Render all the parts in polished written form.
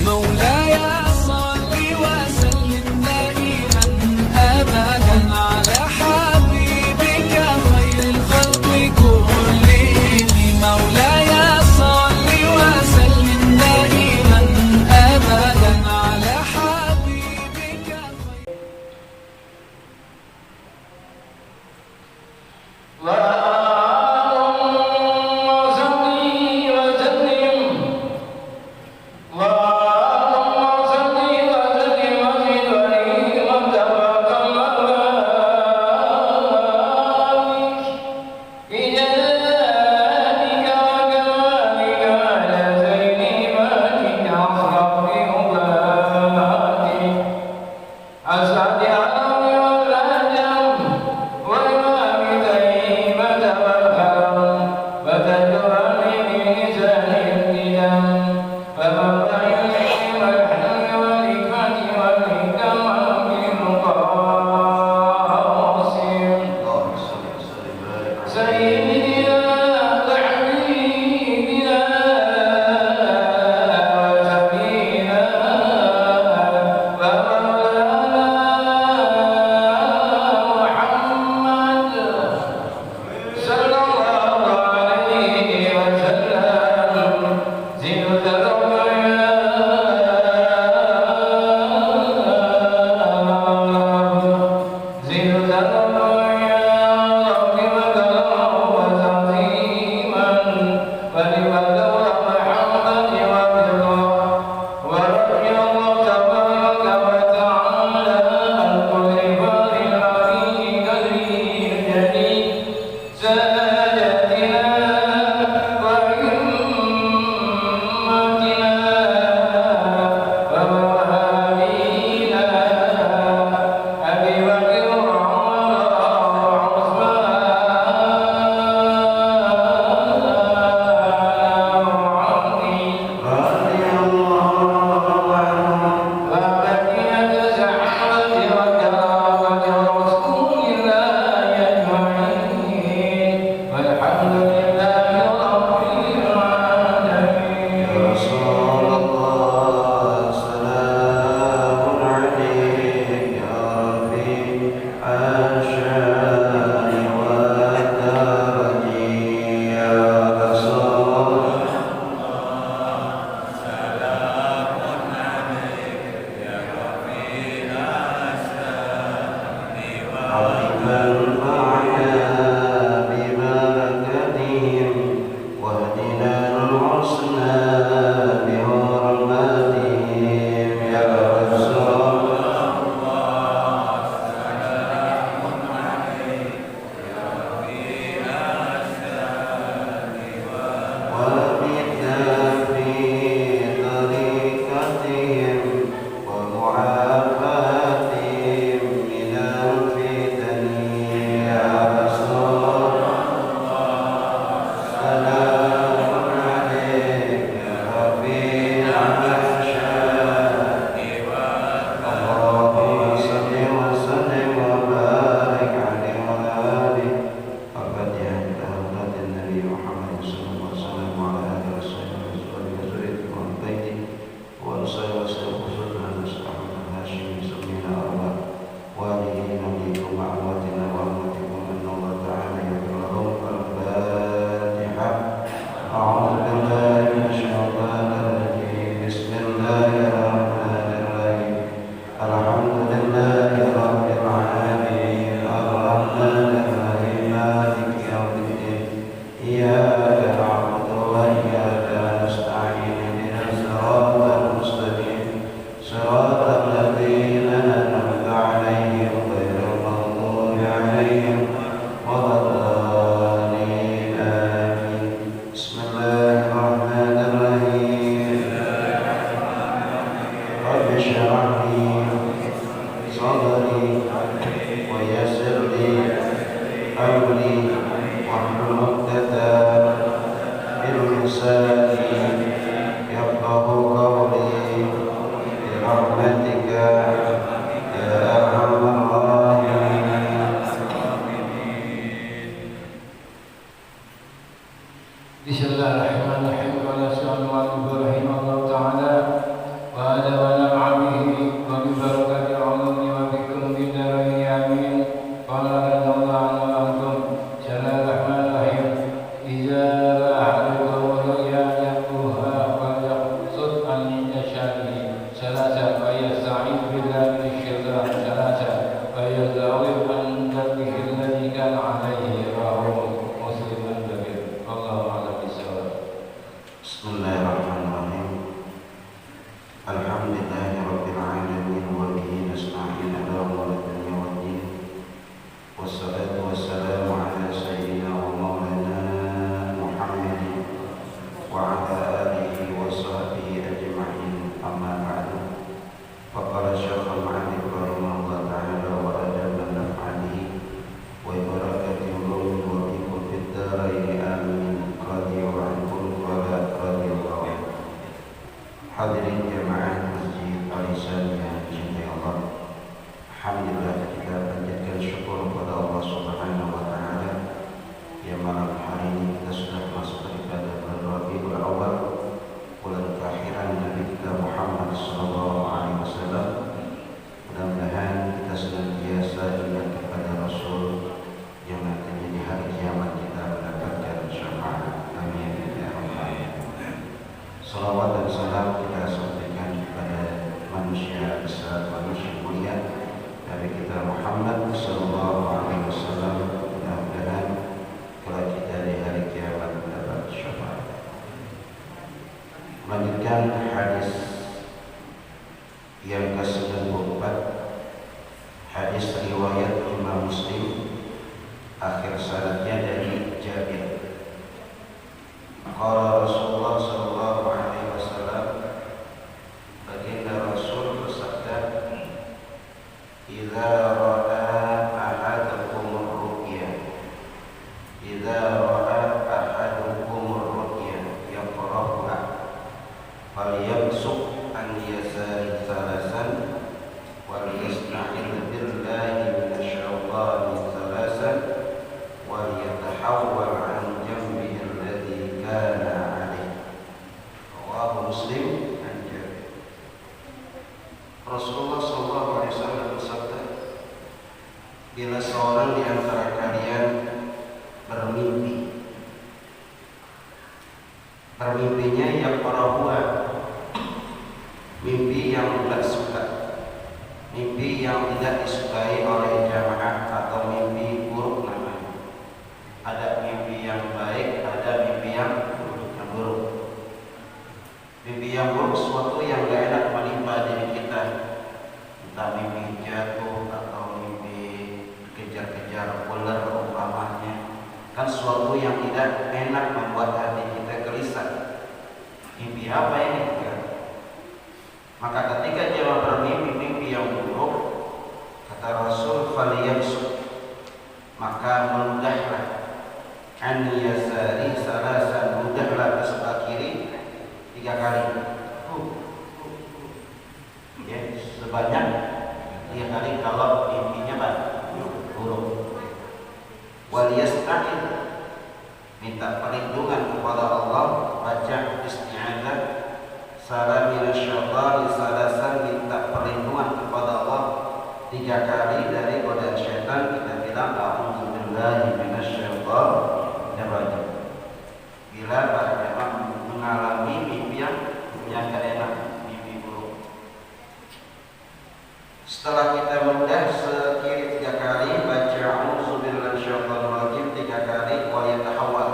مولاي صل وسلم دائما أبدا على حبيبك خير الخلق كلهم مولاي صل وسلم دائما أبدا على حبيبك وآدم نعمه وببركة العلوم وبكم بالدارين آمين. قال رضي الله عنه وعنكم بسم الله الرحمن الرحيم. إذا أحدكم رؤيا يأتوها فليقصد عن يشاءه ثلاثة ويستعيذ بالله من الشيطان ثلاثة ويستعوذ عن ذنبه الذي كان عليه رواه مسلم الكبير. والله أعلم بالصواب. بسم الله الرحمن الرحيم. Alhamdulillahi rabbil alamin wa bihi nasta'in ala umuri dunya waddin. Wassalatu wassalamu ala sayyidina wa maulana Muhammadin wa ala alihi wa sahbihi ajma'in. Amma ba'du. Faqala Syekh al-Mu'allif rahimahullah ta'ala wa adama naf'alihi wa barakati ulumi wa bikum fid darain amin. Radiyallahu ankum wa radiyallahu ankum. Hadirin jamaah Masjid Al-Ihsan yang dicintai Allah. Alhamdulillah, kita panjatkan syukur kepada Allah Subhanahu wa taala yang malam hari ini kita sudah masuk daripada bulan Rabiul Awal, bulan kelahiran Nabi kita Muhammad sallallahu alaihi wasallam. Mudah-mudahan kita senantiasa ingat kepada Rasul yang nantinya di hari kiamat kita mendapatkan syafaat. Amin ya rabbal alamin. Salawat dan salam kita sampaikan kepada manusia besar, manusia mulia Nabi kita Muhammad sallallahu alaihi wasallam. Mudah-mudahan kalau kita di hari kiamat mendapat syafaat. Melanjutkan hadis yang ke-94, hadis riwayat Imam Muslim, akhir sanadnya dari Jabir. Qala Rasulullah sallallahu alaihi wasallam, baginda Rasul bersabda, "Idza ra'a ahadukum ar-ru'ya, idza ra'a ahadukum ar-ru'ya yaqra'uha, falyamsuk an yasari thalasan, wa liyasta'idh billahi minasy syaitani thalasan, wa liyatahawwal an jambihi alladhi kana alaihi." Rawahu Muslim. Rasulullah SAW bersabda, bila seorang di antara kalian bermimpi, bermimpinya yang parahua, mimpi yang tidak suka, mimpi yang tidak disukai oleh jamaah, atau mimpi buruk namanya. Ada mimpi yang baik, ada mimpi yang buruk. Mimpi yang buruk sesuatu yang gak enak menimpa diri kita, entah mimpi jatuh atau mimpi kejar-kejar ular umpamanya, kan sesuatu yang tidak enak membuat hati kita gelisah. Mimpi apa ini? Ya. Maka ketika dia bermimpi mimpi yang buruk, kata Rasul, faliyamsuk, maka meludahlah, an yasari salasan, mudahlah ke sebelah kiri 3 kali. Ya, sebanyak 3 kali kalau mimpinya buruk. Waliyasta'id, minta perlindungan kepada Allah, baca isti'adzah, salam minasyaitani salasan, minta perlindungan kepada Allah 3 kali dari godaan syaitan. Kita bilang a'udzubillahi minasyaitonir rajim. Bila para jemaah mengalami mimpi yang tidak enak, mimpi buruk, setelah kita meludah sekiri 3 kali, baca a'udzubillahi minasyaitonir rajim 3 kali, wa yatahawwal,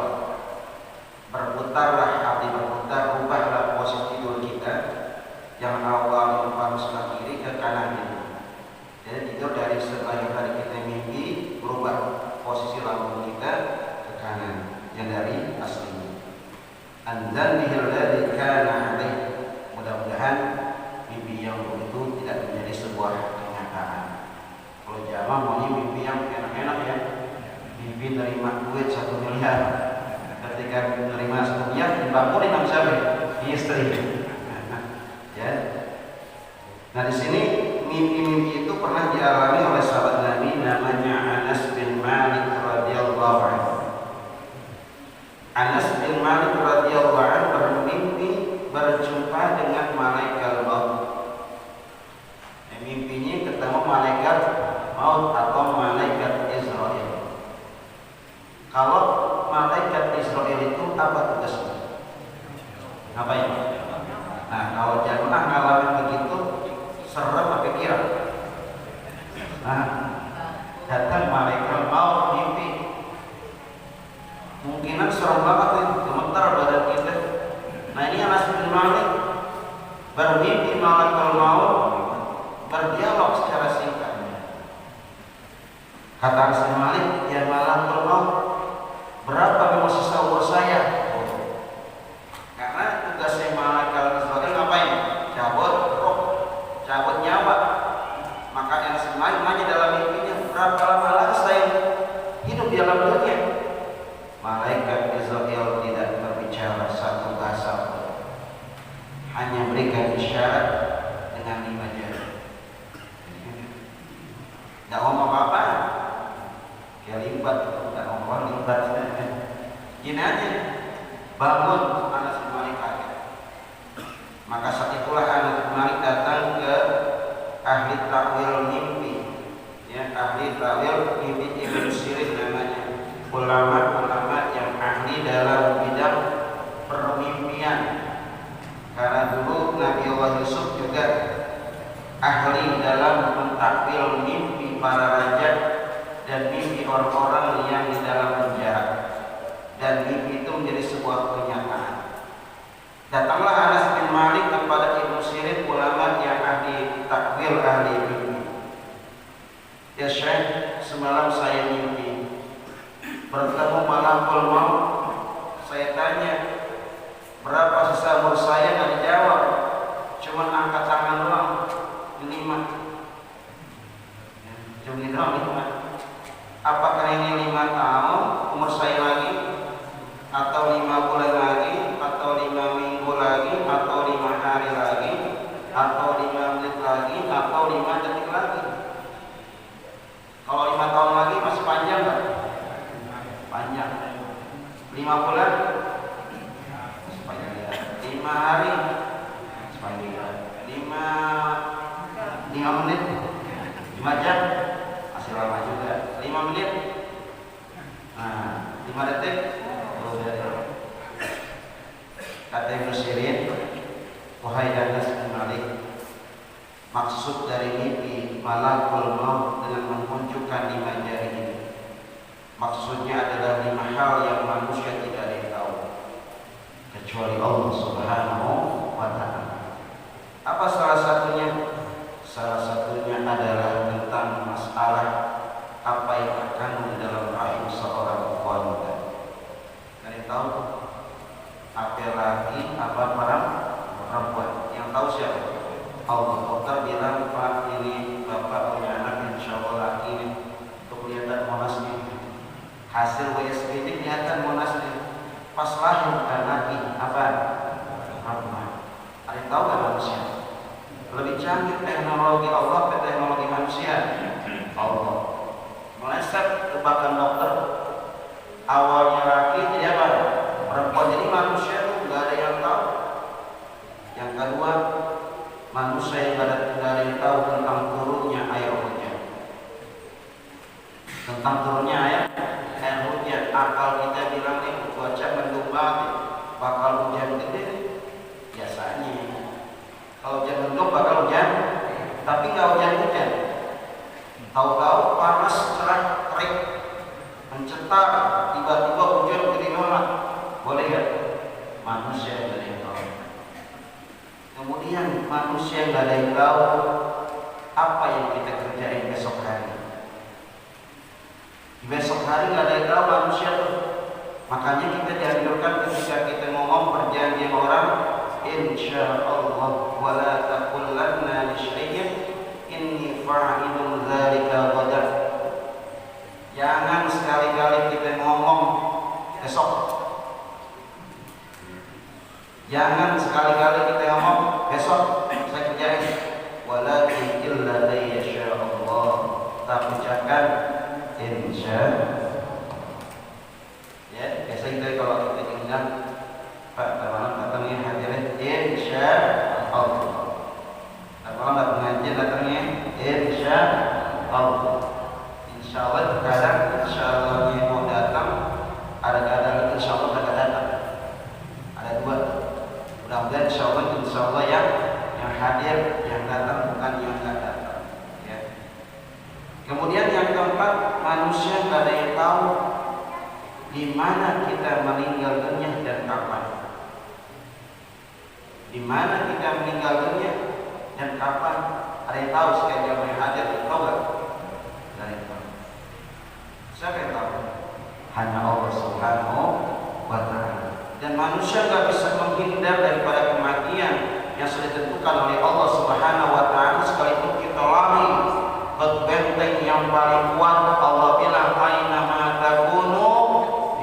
berputarlah hati, berputar, rubahlah posisi tidur kita yang awal menumpang sebelah kiri ke kanan. Jadi tidur dari sebelah hari kita mimpi, berubah posisi lambung kita ke kanan yang dari aslinya. Andan bihilladzi kana alaih. Mudah-mudahan mimpi yang begitu tidak menjadi sebuah kenyataan. Kalau jamaah maunya mimpi yang enak-enak ya, mimpi nerima duit 1 miliar. Ketika menerima 1 miliar dibangunin sama siapa? Istri. Ya. Nah di sini mimpi-mimpi itu pernah dialami oleh sahabat Nabi namanya Anas bin Malik radhiyallahu anhu. Anas bin Malik radhiyallahu anhu bermimpi berjumpa dengan malaikat maut. mimpi malakul maut berdialog secara singkat. Kata Anas bin Malik, ya malakul maut, berapa memang sisa umur saya? Karena tugasnya malaikat sebagai ngapain? Cabut roh, cabut nyawa. Maka Anas bin Malik nanya dalam mimpinya, berapa lama lagi saya hidup di alam dunia? Malaikat Israel tidak berbicara satu bahasa pun, hanya berikan isyarat dengan 5 jari. Tidak ngomong apa-apa, kayak limbat, tidak ngomong limbat. Gini aja, bangun. Anas bin Malik kaget. Maka saat itulah Anas bin Malik datang ke ahli takwil mimpi, ya, ahli takwil mimpi Ibnu Sirin namanya, ulama-ulama yang ahli dalam bidang permimpian. Karena dulu Nabi Allah Yusuf juga ahli dalam mentakwil mimpi para raja dan mimpi orang-orang yang di dalam penjara, dan mimpi itu menjadi sebuah kenyataan. Datanglah Anas bin Malik kepada Ibnu Sirin, ulama yang ahli takwil, ahli mimpi. Ya Syekh, semalam saya mimpi bertemu malakul maut. Saya tanya, berapa sisa umur saya? Nggak dijawab, cuma angkat tangan doang, 5. Cuma ini doang, 5. Apakah ini 5 tahun umur saya lagi, atau 5 bulan lagi, atau 5 minggu lagi, atau 5 hari lagi, atau 5 menit lagi, atau 5 detik lagi? Kalau 5 tahun lagi masih panjang nggak? Panjang. 5 bulan masih panjang ya. 5 hari masih panjang ya. 5 menit, 5 jam masih lama juga. 5 menit, nah 5 detik. Kata Ibnu Sirin, wahai Anas bin Malik, maksud dari mimpi malakul maut dengan menunjukkan 5 jari ini, maksudnya adalah 5 hal yang manusia tidak ada yang tahu kecuali Allah Subhanahu wa ta'ala. Apa salah satunya? Salah satunya adalah tentang masalah apa yang terkandung dalam rahim seorang wanita. Kalian tahu? Apa lagi, apa perempuan? Yang tahu siapa? Allah. Dokter bilang, Pak, ini bapak punya anak, insya Allah laki ini. Untuk kelihatan monasnya, hasil WSB ini kelihatan monasnya. Pas lahir bukan laki, apa? Perempuan. Ada yang tahu gak manusia? Lebih canggih teknologi Allah atau teknologi manusia? Allah. Meleset tebakan dokter, awalnya laki jadi apa? Perempuan. Jadi manusia itu nggak ada yang tahu. Yang kedua, manusia yang nggak ada yang tahu tentang turunnya air hujan, tentang turunnya air hujan. Akal kita bilang nih cuaca mendung banget, bakal hujan gede. Biasanya kalau hujan mendung bakal hujan, tapi nggak hujan. Tahu-tahu panas, cerah, terik, mencetar, tiba-tiba hujan gede banget. Boleh ya? Manusia yang ada yang tahu. Kemudian manusia yang ada yang tahu apa yang kita kerjain besok hari. Besok hari nggak ada yang tahu manusia tuh. Makanya kita dianjurkan ketika kita ngomong perjanjian orang, insya Allah wala taqulanna li syai'in inni fa'ilun dzalika ghadan. Jangan sekali-kali kita ngomong besok. Jangan sekali-kali kita ngomong besok saya kerjain. Walakin illa ayyasha Allah. Tak ucapkan insya. Ya, biasa kita kalau kita diundang, Pak, malam datangnya hadirin insya Allah. Malam datang pengajian datangnya insya Allah. Insya Allah terkadang insya Allah yang mau datang, ada kadang insya Allah tidak datang. Ada 2. Mudah-mudahan insya Allah yang hadir, yang datang bukan yang tidak datang. Ya. Kemudian yang keempat, manusia tidak ada yang tahu di mana kita meninggal dunia dan kapan. Di mana kita meninggal dunia dan kapan? Ada yang tahu sekalian yang hadir di taubat? Ada yang tahu? Siapa yang tahu? Hanya Allah Subhanahu wa Ta'ala. Dan manusia nggak bisa menghindar daripada kematian yang sudah ditentukan oleh Allah Subhanahu wa Ta'ala. Sekalipun kita lari ke benteng yang paling kuat, Allah bilang aina ma takunu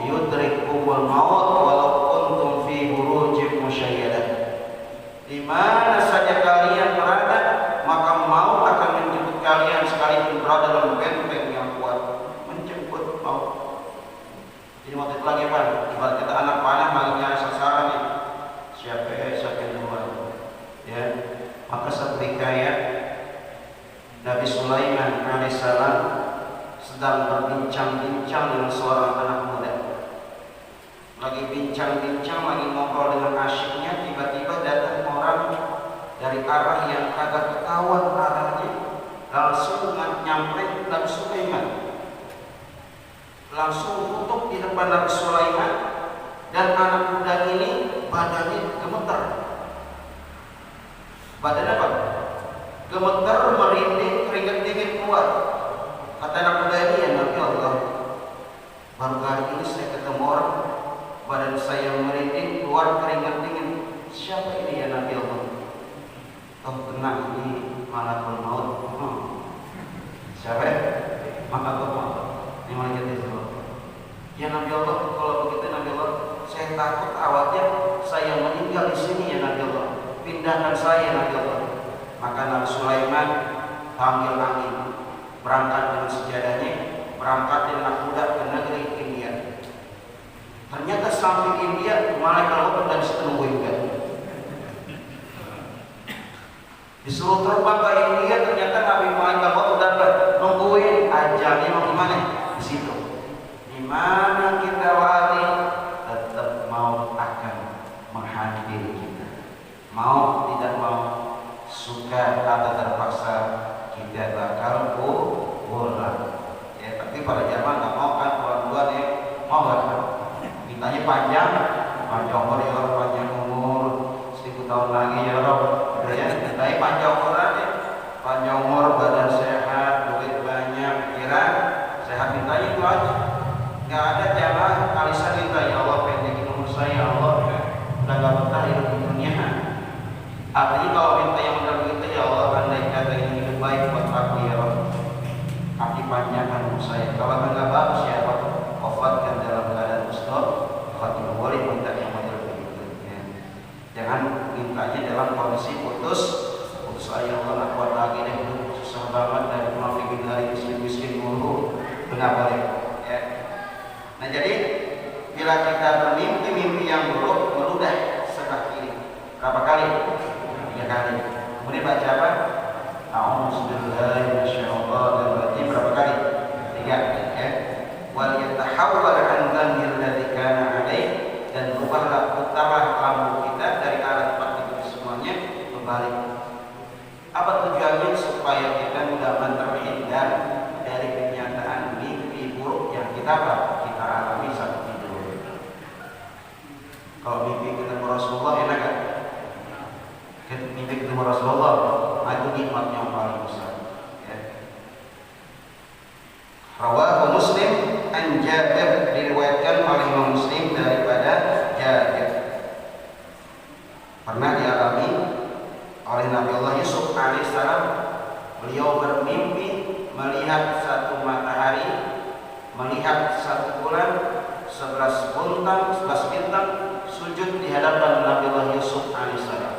yudrikumul maut walau kuntum fi burujin musyayyadah. Di mana saja kalian berada, maka maut akan menjemput kalian sekalipun berada dalam benteng yang kuat. Menjemput maut. Jadi waktu itu lagi apa? Ibarat kita anak panah lagi nyari sasaran nih. Siapa yang duluan? Ya, maka seketika ya Nabi Sulaiman alaihissalam sedang berbincang-bincang dengan seorang anak muda. Lagi bincang-bincang, lagi ngobrol dengan asyiknya, tiba-tiba datang orang dari arah yang kagak ketahuan arahnya, langsung nyamperin Nabi Sulaiman, langsung tutup di depan Nabi Sulaiman, dan anak muda ini badannya gemeter. Badan apa? Gemeter, merinding, keringat dingin keluar. Kata anak muda ini, ya Nabi Allah, baru kali ini saya ketemu orang badan saya merinding, keluar keringat dingin. Siapa ini ya Nabi Allah? Oh tenang, ini malakul maut. Siapa ya? Malakul maut. Ini malaikat itu. Ya Nabi Allah, kalau begitu Nabi Allah, saya takut awalnya saya meninggal di sini ya Nabi Allah. Pindahkan saya Nabi Allah. Maka Nabi Sulaiman panggil angin, berangkat dengan sejadahnya, berangkat dengan kuda ke negeri India. Ternyata sampai India, malaikat maut dan sepenuh juga. Disuruh terbang ke India, ternyata Nabi malaikat maut udah nungguin ajalnya mau gimana? Di situ. Di mana kita lari, tetap mau akan menghadiri kita. Mau tidak mau, suka atau terpaksa, kita bakal pulang. Ya, tapi pada zaman nggak mau kan, dua-dua nih mau nggak? Mintanya panjang umur ya Rob, panjang umur 1000 tahun lagi ya Rob, udah ya, mintanya panjang umur aja, panjang umur, badan sehat, duit banyak, pikiran sehat, mintanya itu aja. Nggak ada jamaah alisan minta ya Allah pendekin umur saya ya Allah, udah nggak betah hidup di dunia. Artinya kalau minta yang benar begitu ya Allah, andai kata ini hidup baik buat aku ya Rob, kaki panjangkan umur saya. Kalau nggak bagus ya Rob, wafatkan dalam keadaan husnul khatimah. Boleh minta yang model begitu ya. Jangan mintanya dalam kondisi putus ayah Allah, nak kuat lagi deh, susah banget dari munafikin dari miskin mulu, nggak boleh ya. Nah jadi bila kita bermimpi yang buruk, meludah sebelah kiri berapa kali? 3 kali. Kemudian baca apa? A'udzubillahi minasyaitonir berapa kali? 3 ya. Wal yatahawwal an dhanbil ladzi kana alaih, dan putarlah lampu kita dari arah tempat itu semuanya berbalik. Apa tujuannya? Supaya kita mudah-mudahan terhindar dari kenyataan mimpi buruk yang kita alami saat tidur. Kalau mimpi ketemu Rasulullah enak kan? Mimpi ketemu Rasulullah, itu nikmatnya yang paling besar ya. Rawahu Muslim an Jabir, diriwayatkan oleh Imam Muslim daripada Jabir. Pernah dialami oleh Nabi Allah Yusuf alaihissalam, beliau bermimpi melihat satu matahari, melihat satu bulan, 11 bintang sujud di hadapan Nabi Allah Yusuf alaihissalam.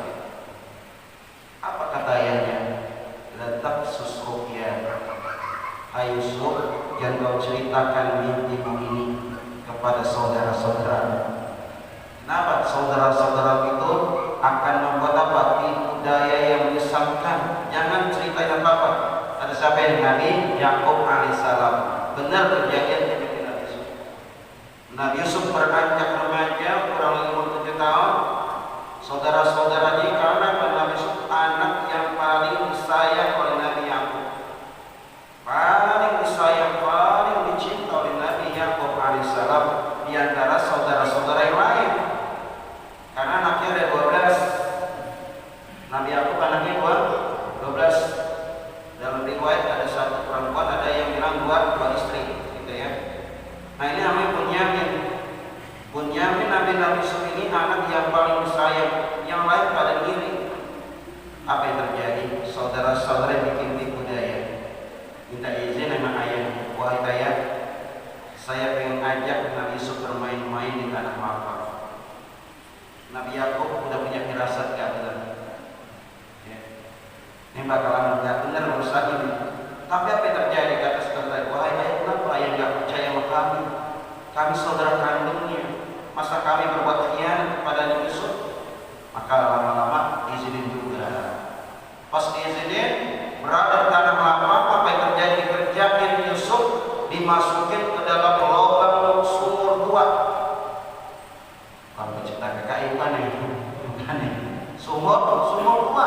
Apa kata ayahnya? Letak susruhya, hai Yusuf, jangan kau ceritakan mimpimu ini kepada saudara-saudara. Kenapa? Saudara-saudara itu akan membuat apa? Tipu daya yang menyesatkan. Jangan ceritain apa-apa. Ada siapa yang Nabi Yakub alaihissalam. Benar kejadian seperti Nabi Yusuf. Nabi Yusuf beranjak remaja, kurang lebih umur 7 tahun. Saudara-saudaranya karena Nabi Yusuf anak yang paling disayang oleh Nabi Yakub, paling disayang, paling dicinta oleh Nabi Yakub alaihissalam di antara saudara-saudara yang lain. Karena anaknya ada 12, 12. Dalam riwayat ada satu perempuan, ada yang bilang dua istri, gitu ya. Nah ini namanya Bunyamin. Bunyamin Nabi Yusuf ini anak yang paling disayang, yang lain pada diri. Apa yang terjadi? Saudara-saudara bikin tipu daya, minta izin sama ayah, wahai ayah, saya pengen ajak Nabi Yusuf bermain-main di tanah lapang. Nabi Yakub udah punya firasat gak benar. Ini bakalan nggak benar urusan ini. Tapi apa yang terjadi? Kata saudara, wahai ayah, kenapa ayah nggak percaya sama kami? Kami saudara kandungnya. Masa kami berbuat khianat kepada Yusuf? Maka lama-lama izinin juga. Pas diizinin, berada di tanah lapang, apa yang terjadi? Dikerjain Yusuf, dimasukin ke dalam lubang sumur tua. Kalau pencipta kekainan nih, sumur tua.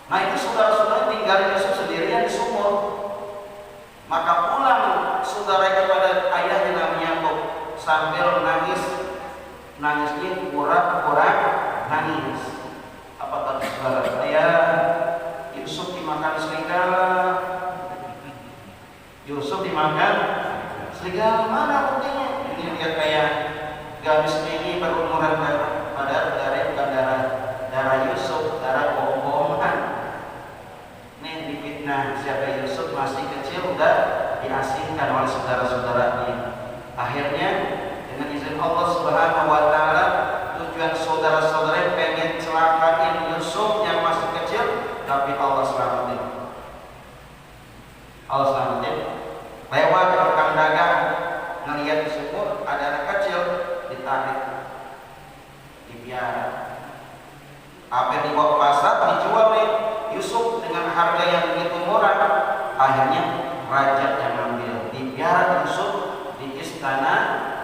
Nah itu saudara-saudara tinggal Yusuf sendirian di sumur. Maka pulang saudara kepada ayahnya namanya Yakub sambil nangisnya kurang nangis. Apa kata saudara? Ayah, Yusuf dimakan serigala. Yusuf dimakan serigala, mana buktinya? Ini lihat kayak gadis ini berumuran pada darah Yusuf, darah bohong-bohongan. Nah, siapa Yusuf masih kecil udah diasingkan oleh saudara-saudaranya. Akhirnya dengan izin Allah Subhanahu wa taala, tujuan saudara-saudara pengen celakain Yusuf yang masih kecil, tapi Allah selamatin. Allah selamatin. Lewat rekan dagang ngelihat di sumur ada anak kecil, ditarik, dipiara. Apa yang dibawa ke pasar dijual nih Yusuf dengan harga yang begitu murah. Akhirnya raja yang ambil, dipiara Yusuf di istana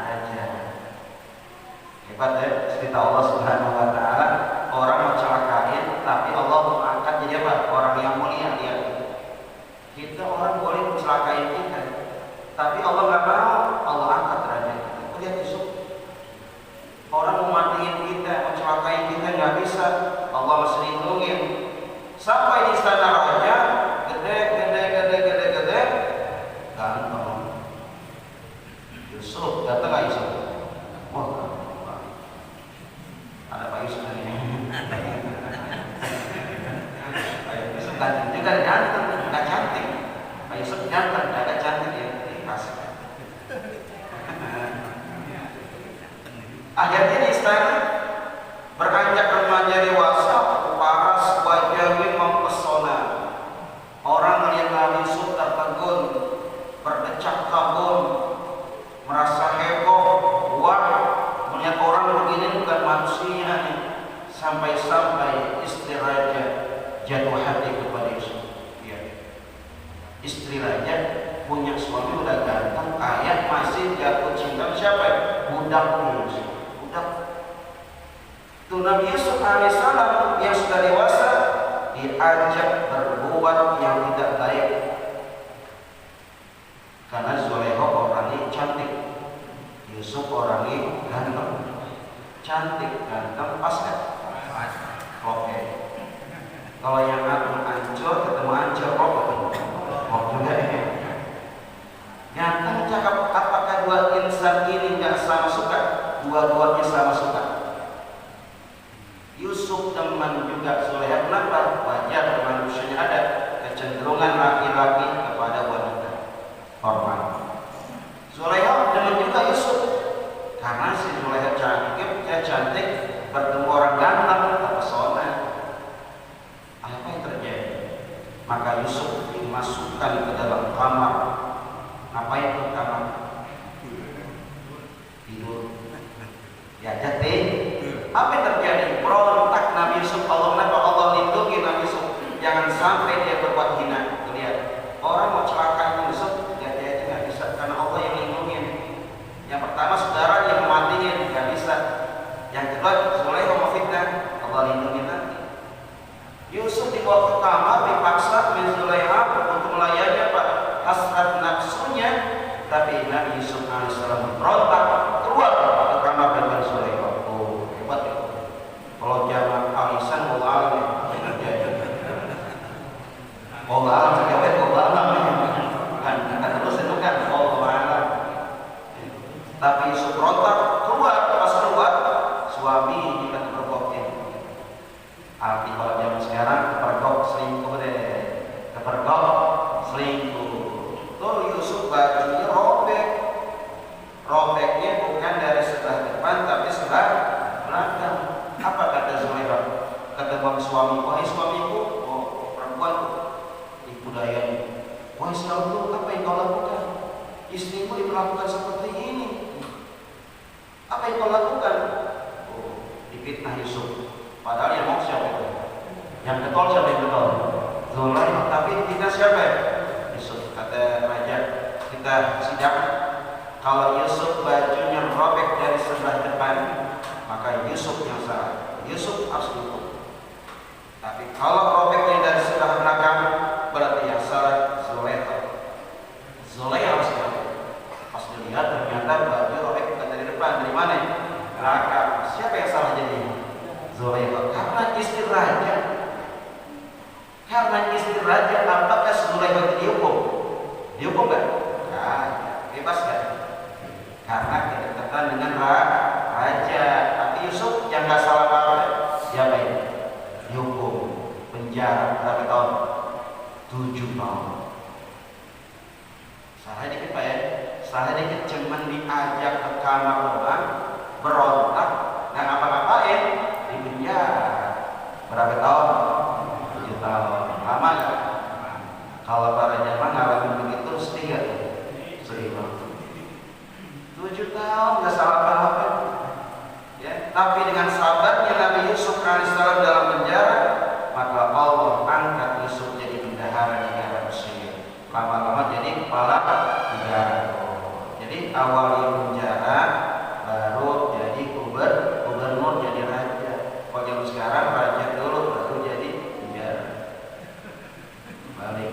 raja. Hebat ya cerita Allah Subhanahu wa taala. Orang mau celakain tapi Allah mengangkat jadi apa? Orang yang mulia dia. Kita orang boleh mencelakain kita, tapi Allah nggak mau, Allah angkat raja kita. Lihat Yusuf. Orang mau matiin kita, mau celakain kita nggak bisa, Allah masih lindungin. Sampai di istana raja, gede, ganteng. Yusuf, datang nggak Yusuf? Wah, ada Pak Yusuf ini. Pak Yusuf ganteng juga, ganteng, nggak cantik. Pak Yusuf ganteng, nggak cantik ya, pas. Akhirnya di istana beranjak remaja dewasa, paras wajahnya mempesona. Orang melihat Nabi Yusuf tertegun, berdecak kagum, merasa heboh, wah, melihat orang begini bukan manusia nih. Sampai-sampai istri raja jatuh hati kepada Yusuf. Ya. Istri raja punya suami udah ganteng, kaya, masih jatuh cinta siapa? Budaknya Yusuf. Itu Nabi Yusuf alaihissalam yang sudah dewasa diajak berbuat yang tidak baik karena Zulaikha orangnya cantik, Yusuf orangnya ganteng, cantik, ganteng, pas kan? Oke. Kalau yang ancur ketemu ancur, kok juga ya. Ganteng, cakep, apakah dua insan ini nggak sama suka? Dua-duanya sama suka. Yusuf teman juga Zulaikha, kenapa? Wajar manusianya ada kecenderungan laki-laki kepada wanita hormat. Zulaikha teman juga Yusuf karena si Zulaikha cantik, bertemu orang ganteng terpesona. Apa yang terjadi? Maka Yusuf dimasukkan ke dalam kamar. Apa itu kamar? Tidur. Ya jadi apa yang terjadi? Berontak Nabi Yusuf. Allah lindungi Nabi Yusuf. Jangan sampai dia berbuat hina. Lihat, orang mau celakain Yusuf, dia aja nggak bisa karena Allah yang lindungi. Yang pertama saudara yang mematiin nggak bisa. Yang kedua Zulaikha mau fitnah, Allah lindungi nanti. Yusuf dibawa ke kamar, dipaksa oleh Zulaikha untuk melayani apa? Hasrat nafsunya. Tapi Nabi Yusuf alaihissalam berontak keluar ke kamar dengan Zulaikha. Kalau zaman alisan mau alim, betul siapa yang betul? Zulaikha. Tapi kita siapa? Yusuf. Kata raja, kita sidang. Kalau Yusuf bajunya robek dari sebelah depan, maka Yusuf yang salah. Yusuf harus dihukum. Tapi kalau robeknya dari sebelah belakang, berarti yang salah Zulaikha. Zulaikha harus dihukum. Pas dilihat ternyata baju robek bukan dari depan, dari mana? Belakang. Siapa yang salah jadi? Zulaikha. Karena istri raja. Karena istri raja, apakah Zulaikha itu dihukum? Dihukum nggak? Nah, bebas nggak? Karena kedekatan dengan raja. Tapi Yusuf yang nggak salah apa? Siapa ini? Dihukum penjara berapa tahun? 7 tahun. Salah dikit Pak ya? Salah dikit cuman diajak ke kamar orang, berontak, nggak ngapa-ngapain, di penjara. Berapa tahun? 7 tahun. Lama nggak? Kalau para jamaah ngalamin begitu, setia tuh. Sedih banget. 7 tahun nggak salah apa-apa. Ya, tapi dengan sabarnya Nabi Yusuf alaihissalam dalam penjara, maka Allah angkat Yusuf jadi bendahara negara Mesir. Lama-lama jadi kepala negara. Jadi awal di penjara, baru jadi gubernur, jadi raja. Kalau zaman sekarang raja dulu, baru jadi penjara. Balik.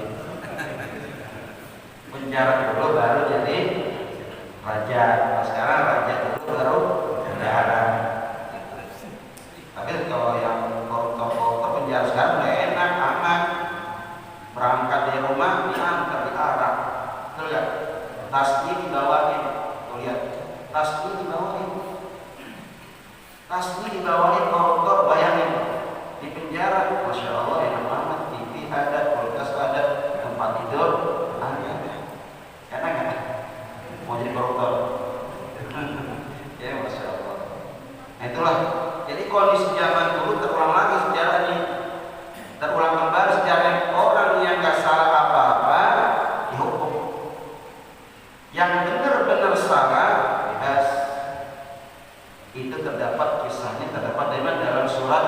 Penjara dulu, baru jadi raja. Nah, sekarang raja dulu, baru bendahara. Tapi kalau yang koruptor penjara sekarang udah enak, aman. Berangkat dari rumah, diantar di arah. Tuh lihat, tasnya dibawain. Tuh lihat, tasnya dibawain. Tasnya dibawain koruptor, bayangin. Di penjara, Masya Allah, enak banget. TV ada, kulkas ada, tempat tidur ada. Enak nggak? Mau jadi koruptor? Ya, Masya Allah. Nah itulah. Jadi kondisi zaman dulu terulang lagi sejarah ini. Terulang kembali sejarah orang yang nggak salah apa-apa dihukum. Yang benar-benar salah bebas. Itu terdapat kisahnya, terdapat dalam surat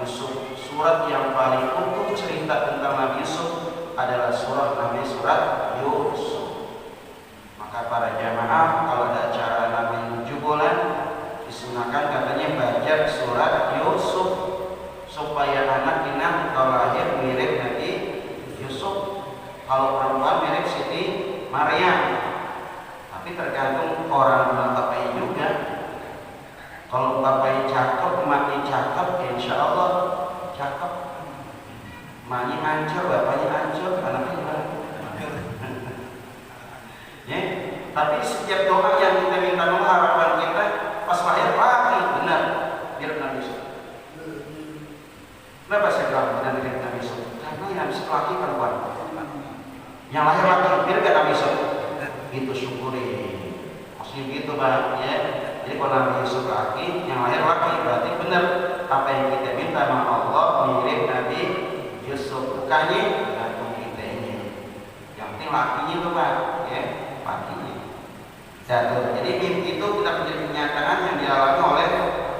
Yusuf. Surat yang paling utuh cerita tentang Nabi Yusuf adalah surat namanya surat Yusuf. Maka para jamaah kalau ada acara Nabi 7 bulan, disunahkan katanya baca surat Yusuf supaya anak kita kalau lahir mirip Nabi Yusuf, kalau perempuan mirip Siti Maryam. Tapi tergantung orang bapaknya juga. Kalau bapaknya cakep, emaknya cakep, insya Allah cakep. Emaknya hancur, bapaknya hancur, anaknya gimana? Ya, tapi setiap doa yang kita minta, harapan kita pas lahir laki benar mirip Nabi Yusuf. Kenapa saya bilang benar mirip Nabi Yusuf? Karena yang Nabi Yusuf laki perempuan, yang lahir laki mirip gak Nabi Yusuf? Itu syukuri, maksudnya gitu Pak ya. Jadi kalau Nabi Yusuf laki, yang lahir laki, berarti benar apa yang kita minta sama Allah mirip Nabi Yusuf. Bukannya gantung kita ini, yang penting lakinya tuh Pak ya, lakinya. Jatuh. Jadi mimpi itu tidak menjadi kenyataan yang dialami oleh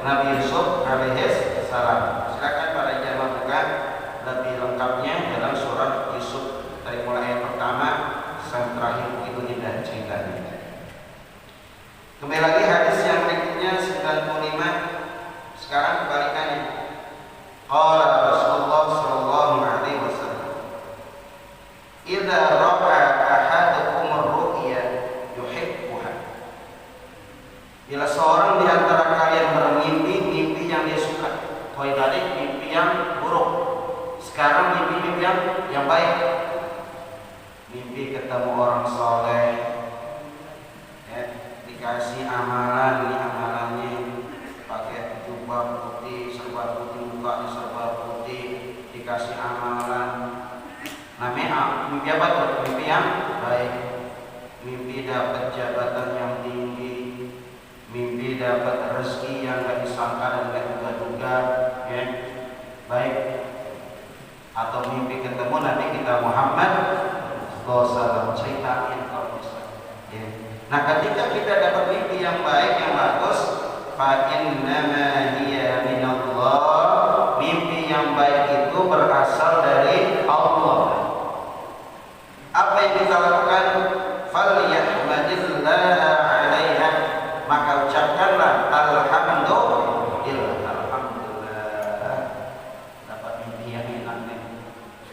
Nabi Yusuf alaihissalam. Silakan para jamaah buka lebih lengkapnya dalam surat Yusuf dari mulai ayat pertama sampai terakhir, begitu indah ceritanya. Kembali lagi hadis yang berikutnya 95. Sekarang kebalikannya. Qala Rasulullah sallallahu alaihi wasallam, "Idza ra'a ahadukum ar-ru'ya yuhibbuha." Bila seorang di antara kalian bermimpi mimpi yang dia suka. Kalau tadi mimpi yang buruk, sekarang mimpi yang baik. Mimpi ketemu orang soleh, ya, dikasih amalan, ini amalannya pakai jubah putih, serba putih, mukanya serba putih, dikasih amalan. Namanya mimpi apa tuh? Mimpi yang baik. Mimpi dapat jabatan yang tinggi, mimpi dapat rezeki yang gak disangka dan gak duga-duga, ya, baik. Atau mimpi ketemu Nabi kita Muhammad SAW, ceritain kalau bisa. Ya. Nah, ketika kita dapat mimpi yang baik, yang bagus, fa innama hiya minallah, mimpi yang baik itu berasal berasal dari Allah. Apa yang kita lakukan? Falyahmadillah 'alaiha, maka ucapkanlah alhamdulillah. Alhamdulillah, dapat mimpi yang enak.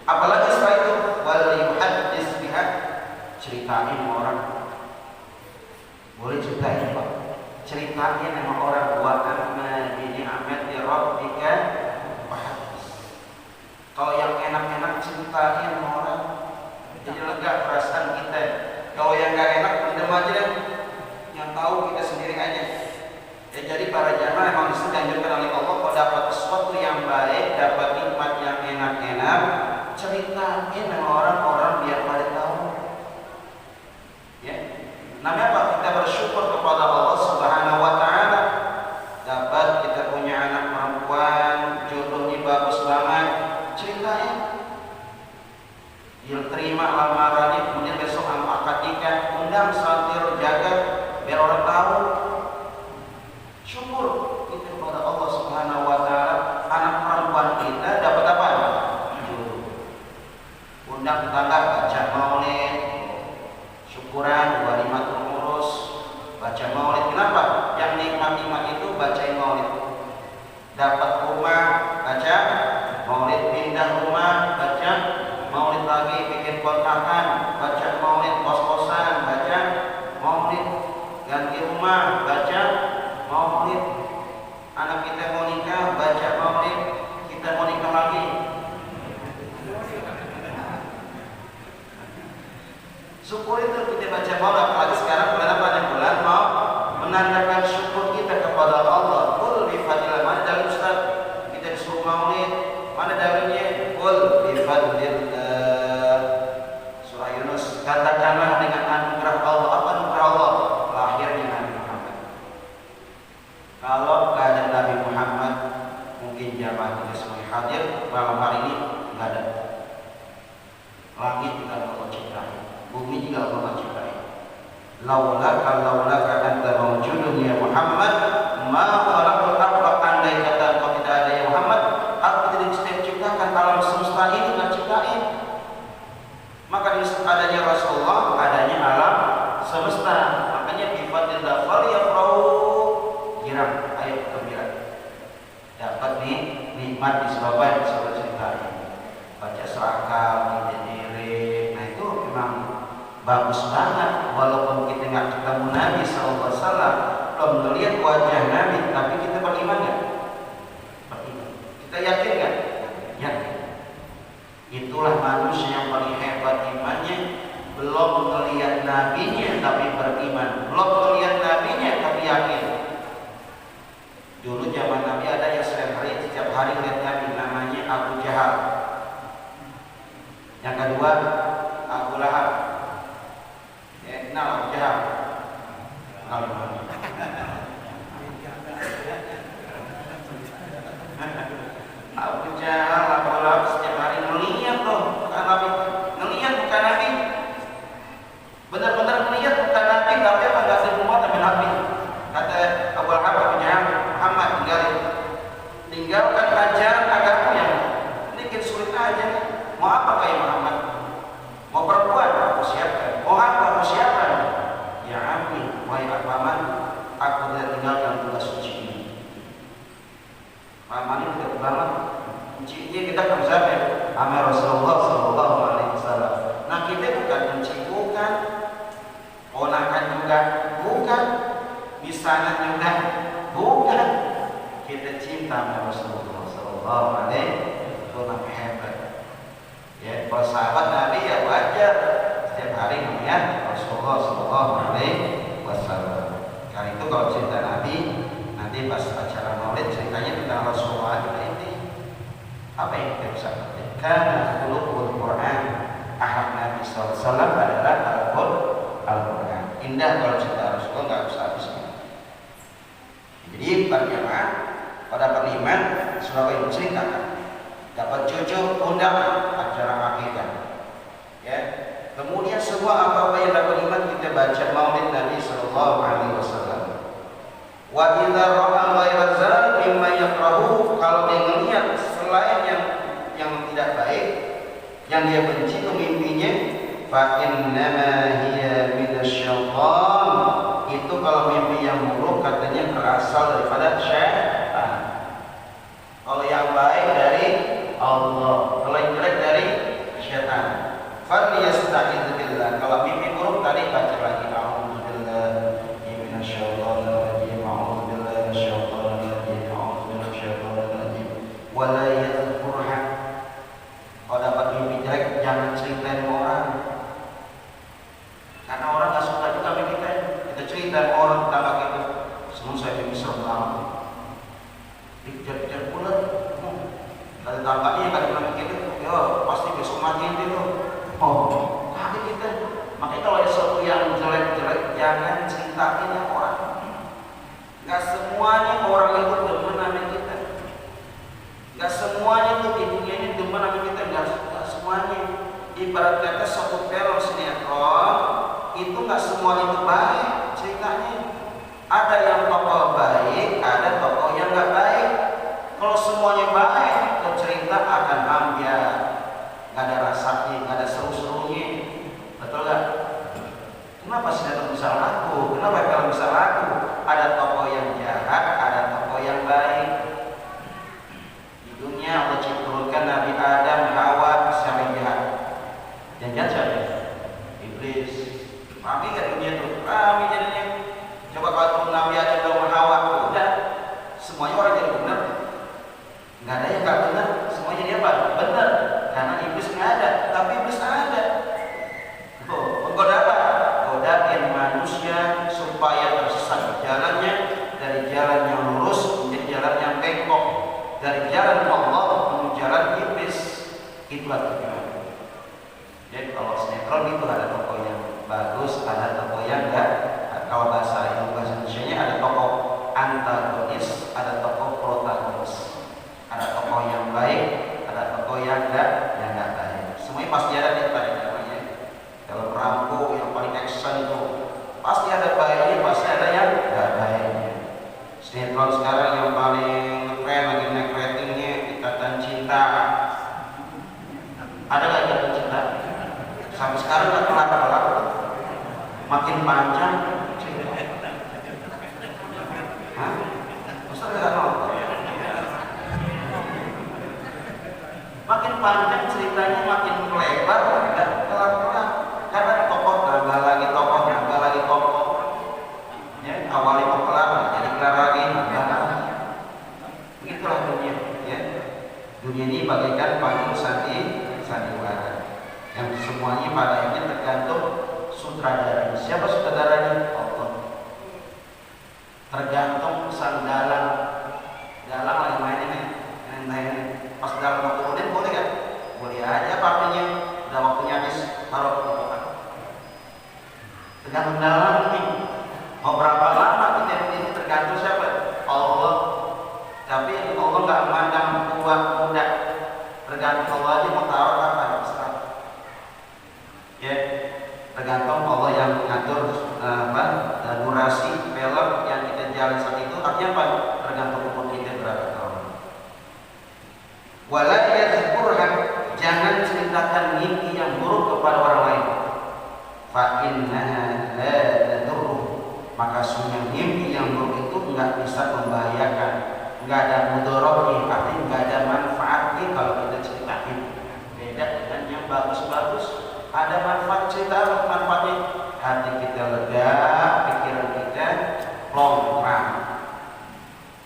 Apalagi setelah itu wal yuhaddits biha, ceritain orang. Boleh ceritain Pak, ceritain sama orang. Wa amma bi ni'mati rabbika fahaddits. Kalau yang enak-enak ceritain sama orang, jadi lega perasaan kita. Kalau yang gak enak pendem aja deh, yang tahu kita sendiri aja. Ya, jadi para jamaah memang dianjurkan oleh Allah kalau dapat sesuatu yang baik, dapat nikmat yang enak-enak, ceritain sama orang-orang biar pada tahu. Ya, namanya apa? Kita bersyukur kepada Allah Subhanahu Wa Taala. Dapat kita punya anak perempuan, jodohnya bagus banget, ceritain. Dia terima lamarannya, kemudian besok akad nikah, undang santir, jaga biar orang tahu. Syukur itu kepada Allah Subhanahu Wa Taala. Anak perempuan kita dapat apa? Jodoh. Undang tetangga baca maulid, syukuran, walimatul urus, baca maulid. Kenapa? Yang nikmat-nikmat itu bacain maulid. Dapat rumah, baca maulid, pindah rumah, baca maulid lagi, bikin kontrakan, baca maulid, kos-kosan, baca maulid, ganti rumah, baca maulid, anak kita mau nikah, baca maulid, kita mau nikah lagi. Syukur itu kita baca maulid, apalagi sekarang bulan apa? Bulan mau menandakan syukur kita kepada Allah. Qul bi fadlillah, mana dalil Ustaz kita disuruh maulid? Mana dalilnya? Qul bi fadlillah. Surah Yunus, katakanlah dengan anugerah Allah. Apa anugerah Allah? Lahirnya Nabi Muhammad. Kalau gak ada Nabi Muhammad, mungkin jamaah kita semua hadir malam hari ini gak ada. Langit juga Allah ciptain, bumi juga Allah ciptain. Laulaka anta mawjudun ya Muhammad, ma khalaqul arda, andai kata engkau tidak ada ya Muhammad, aku tidak ciptakan alam semesta ini, nggak ciptain. Maka di adanya Rasulullah, adanya alam semesta. Makanya bi fadlillah falyafrahu, girang, ayo gembira. Dapat nih nikmat disebabkan disebut ceritain. Baca serakal, kita diri. Nah itu memang bagus banget. Walaupun kita nggak ketemu Nabi SAW, belum melihat wajah Nabi, tapi kita beriman nggak? Beriman. Kita yakin nggak? Yakin. Itulah manusia yang paling hebat imannya. Belum melihat nabinya tapi beriman, belum melihat nabinya tapi yakin. Dulu zaman Nabi ada yang setiap hari lihat Nabi, namanya Abu Jahal. Yang kedua Abu Lahab. Ya, kenal Abu Jahal? Kenal dimana? Abu Jahal, Abu Lahab setiap hari ngeliat loh, bukan Nabi, ngeliat bukan Nabi, benar-benar ngeliat bukan Nabi, tapi apa nggak semua tapi Nabi. Kata Abu Lahab, Abu Jahal, Muhammad tinggalkan ajaran agama yang sedikit sulit aja. Mau apa kayak Muhammad? Mau perempuan? Aku siapkan. Mau apa? Aku siapkan. Ya Ami, wahai paman, aku tidak tinggalkan tugas suci ini. Paman ini tidak banget. Mencinya kita kan siapa? Amir Rasulullah Sallallahu Alaihi Wasallam. Nah kita bukan menci, bukan. Ponakan juga, bukan. Misanan juga, bukan. Kita cinta sama Rasulullah Sallallahu Alaihi Wasallam, hebat. Ya, kalau sahabat Nabi ya wajar setiap hari melihat Rasulullah Sallallahu Alaihi Wasallam. Karena itu kalau cerita Nabi, nanti pas acara Maulid ceritanya tentang Rasulullah ini. Apa yang kita bisa petik? Karena khuluqul Quran, akhlak Nabi SAW adalah Al-Quran. Indah kalau cerita Rasulullah nggak bisa habis. Jadi bagaimana pada beriman Surah yang menceritakan dapat cucu undangan acara akidah. Ya, kemudian semua apa yang dapat iman kita baca Maulid Nabi Sallallahu Alaihi Wasallam. Wa idza ra'a ghaira dzalika mimma yakrahu, kalau dia melihat selain yang tidak baik Yang dia benci itu mimpinya fa innama hiya minasyaitan. Itu kalau mimpi yang buruk katanya berasal daripada syaitan. Kalau yang baik dari Allah, kalau yang jelek dari syaitan. Falyasta'idz billah. Kalau mimpi buruk tadi baca lagi a'udzubillahi minasyaitonir rajim, a'udzubillahi minasyaitonir rajim, a'udzubillahi minasyaitonir rajim. Wala yadhkurha. Kalau dapat mimpi jelek jangan ceritain sama orang. Karena orang enggak suka juga mimpi kita cerita sama orang tentang itu. Semua saya mimpi serem banget. Dikejar-kejar ular. Dari tampaknya kalau bilang gitu, ya pasti besok mati itu. Oh, kaget kita. Makanya kalau ada sesuatu yang jelek-jelek jangan ceritain sama orang. Gak semuanya orang itu demen sama kita. Gak semuanya tuh di dunia ini demen sama kita. Gak semuanya. Ibarat kata suatu film sinetron itu gak semua itu baik ceritanya. Ada yang tokoh baik, ada tokoh yang gak baik. Kalau semuanya baik, cerita akan ambiar. Gak ada rasanya, gak ada seru-serunya. Betul gak? Kenapa sinetron bisa laku? Kenapa film bisa laku? Ada tokoh yang jahat, ada tokoh yang baik. Di dunia Allah ciptakan Nabi Adam, Hawa, siapa yang jahat? Yang jahat siapa? Iblis. Rame gak dunia itu? Rame jadinya. Coba kalau turun Nabi Adam dan Hawa, udah semuanya orang jadi benar. Gak ada yang gak benar, semuanya jadi apa? Benar. Karena iblis nggak ada, tapi iblis ada. Menggoda apa? Godain manusia supaya tersesat jalannya dari jalan yang lurus menjadi jalan yang bengkok, dari jalan Allah menuju jalan iblis. Itulah tujuan. Jadi kalau sinetron itu ada tokoh yang bagus, ada tokoh yang enggak. Kalau bahasa Indonesia-nya ada tokoh antagonis, ada tokoh protagonis, ada tokoh yang baik, ada tokoh yang enggak baik. Semuanya pasti ada di tadi namanya. Kalau Rambo yang paling action itu pasti ada baiknya, pasti ada yang enggak baiknya. Sinetron sekarang yang paling keren lagi naik ratingnya Ikatan Cinta. Ada nggak Ikatan Cinta? Sampai sekarang nggak kelar. Makin panjang. Hah? Ustaz nggak nonton? Makin panjang ceritanya, makin melebar, nggak kelar-kelar. Karena tokoh nambah lagi tokoh, nambah lagi tokoh. Ya, awalnya mau kelar, jadi kelar lagi, nambah lagi. Begitulah dunia. Ya. Dunia ini bagaikan payung sandiwara, yang semuanya pada akhirnya tergantung sutradara. Siapa sutradaranya? Allah. Tergantung sang dalang lagi mainnya nih. Pas dalam mau turunin boleh gak? Boleh aja partinya. Udah waktunya habis taruh di kotak. Tergantung dalam nih. Mau berapa lama kita ini tergantung siapa? Allah. Tapi Allah nggak memandang tua muda. Tergantung Allah aja mau taruh kapan. Ya. Tergantung Allah yang mengatur durasi film yang kita jalan saat itu. Artinya apa? Tergantung umur kita berapa tahun. Wala yadhkurha, jangan ceritakan mimpi yang buruk kepada orang lain. Fa innaha la tadurru, maka sungguh mimpi yang buruk itu enggak bisa membahayakan, enggak ada mudaratnya, artinya enggak ada manfaatnya kalau kita ceritain. Beda dengan yang bagus-bagus, ada manfaat cerita, manfaatnya hati kita lega, pikiran kita plong.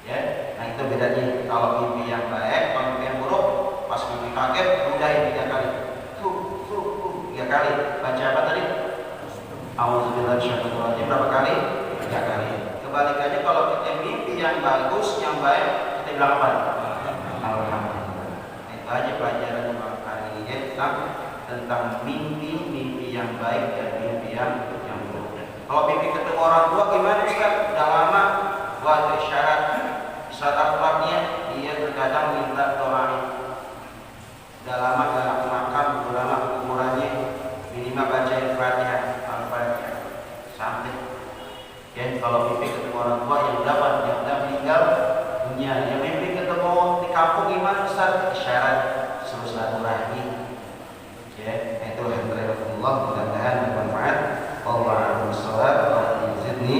Ya, nah itu bedanya. Kalau mimpi yang baik, kalau mimpi yang buruk, pas mimpi kaget, udahin 3 kali. 3 kali. Baca apa tadi? Auzubillahi minasyaitonir rajim berapa kali? 3 kali. Kebalikannya kalau kita mimpi yang bagus, yang baik, kita bilang apa? Alhamdulillah. Itu aja pelajaran malam hari ini tentang mimpi yang baik dan mimpi yang buruk. Kalau mimpi ketemu orang tua gimana Ustaz? Udah lama, gua ada isyarat. Saat akhlaknya dia terkadang minta doa. Udah lama gak makan, udah lama umurannya, minimal baca Al-Fatihah, sampai. Ya, kalau mimpi ketemu orang tua yang udah meninggal dunia, yang mimpi ketemu di kampung gimana Ustaz? Isyarat suruh silaturahmi. Ya, itu alhamdulillah, mudah-mudahan bermanfaat. Wallahu a'lam bishawab. Wa zidni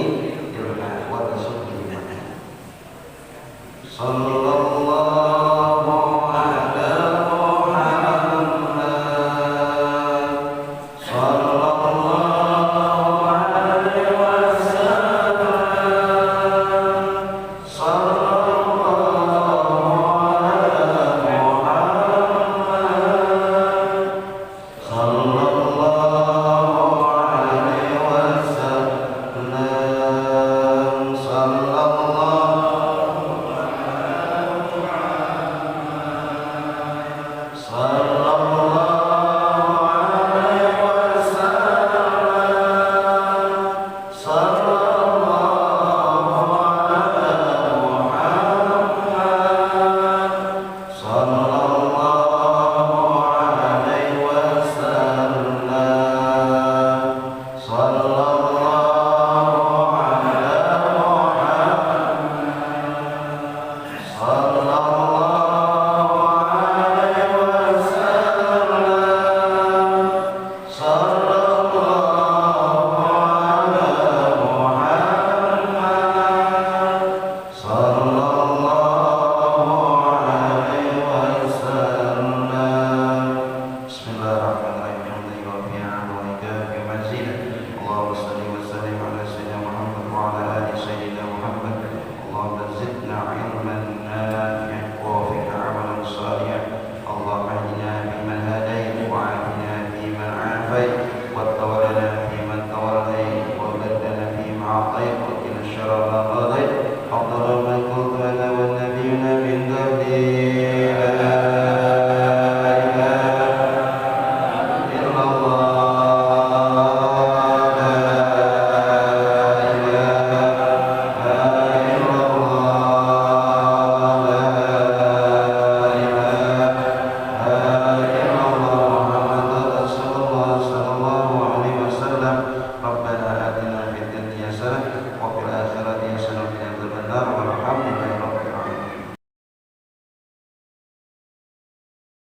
ilma wa rizqni. Sallu